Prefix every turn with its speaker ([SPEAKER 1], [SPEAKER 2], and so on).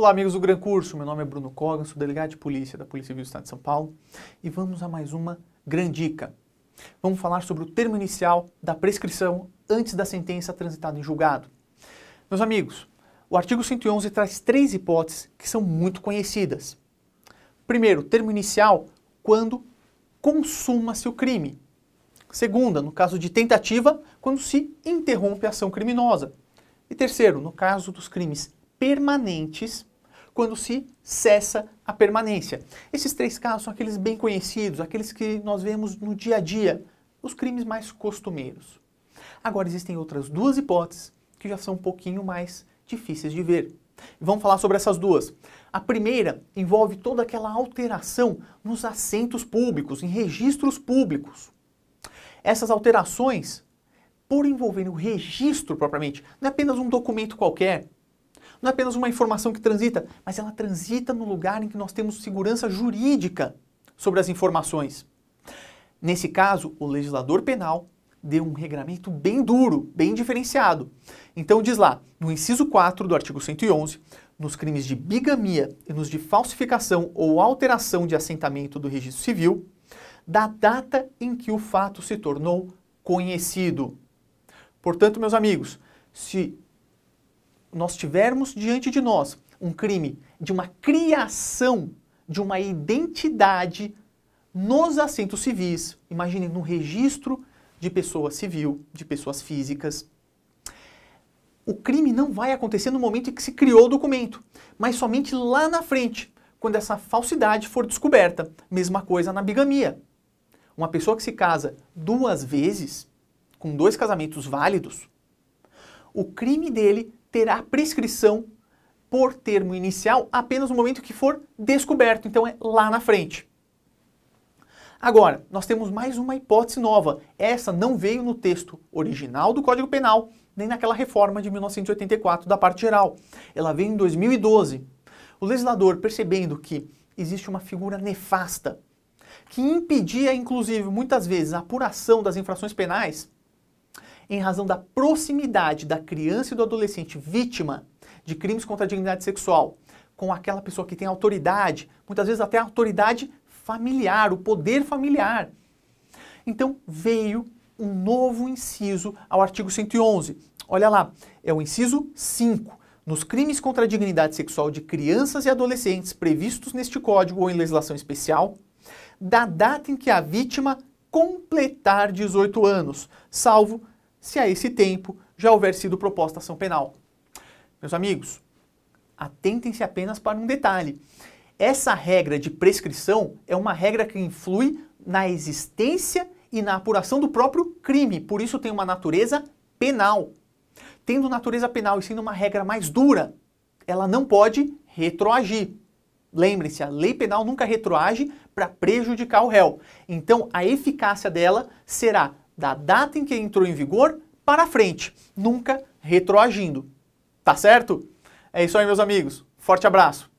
[SPEAKER 1] Olá, amigos do Gran Curso, meu nome é Bruno Kogan, sou delegado de polícia da Polícia Civil do Estado de São Paulo e vamos a mais uma grande dica. Vamos falar sobre o termo inicial da prescrição antes da sentença transitada em julgado. Meus amigos, o artigo 111 traz três hipóteses que são muito conhecidas. Primeiro, termo inicial, quando consuma-se o crime. Segunda, no caso de tentativa, quando se interrompe a ação criminosa. E terceiro, no caso dos crimes permanentes, quando se cessa a permanência. Esses três casos são aqueles bem conhecidos, aqueles que nós vemos no dia a dia, os crimes mais costumeiros. Agora existem outras duas hipóteses que já são um pouquinho mais difíceis de ver. Vamos falar sobre essas duas. A primeira envolve toda aquela alteração nos assentos públicos, em registros públicos. Essas alterações, por envolverem o registro propriamente, não é apenas um documento qualquer, não é apenas uma informação que transita, mas ela transita no lugar em que nós temos segurança jurídica sobre as informações. Nesse caso, o legislador penal deu um regramento bem duro, bem diferenciado. Então diz lá, no inciso 4 do artigo 111, nos crimes de bigamia e nos de falsificação ou alteração de assentamento do registro civil, da data em que o fato se tornou conhecido. Portanto, meus amigos, se nós tivermos diante de nós um crime de uma criação de uma identidade nos assentos civis, imaginem no registro de pessoa civil, de pessoas físicas, o crime não vai acontecer no momento em que se criou o documento, mas somente lá na frente, quando essa falsidade for descoberta. Mesma coisa na bigamia. Uma pessoa que se casa duas vezes, com dois casamentos válidos, o crime dele terá prescrição por termo inicial apenas no momento que for descoberto, então é lá na frente. Agora, nós temos mais uma hipótese nova. Essa não veio no texto original do Código Penal, nem naquela reforma de 1984 da parte geral. Ela veio em 2012. O legislador, percebendo que existe uma figura nefasta, que impedia, inclusive, muitas vezes, a apuração das infrações penais, em razão da proximidade da criança e do adolescente vítima de crimes contra a dignidade sexual com aquela pessoa que tem autoridade, muitas vezes até a autoridade familiar, o poder familiar. Então veio um novo inciso ao artigo 111. Olha lá, é o inciso 5. Nos crimes contra a dignidade sexual de crianças e adolescentes previstos neste código ou em legislação especial, da data em que a vítima completar 18 anos, salvo se a esse tempo já houver sido proposta ação penal. Meus amigos, atentem-se apenas para um detalhe. Essa regra de prescrição é uma regra que influi na existência e na apuração do próprio crime, por isso tem uma natureza penal. Tendo natureza penal e sendo uma regra mais dura, ela não pode retroagir. Lembrem-se, a lei penal nunca retroage para prejudicar o réu. Então, a eficácia dela será da data em que entrou em vigor para frente, nunca retroagindo. Tá certo? É isso aí, meus amigos. Forte abraço.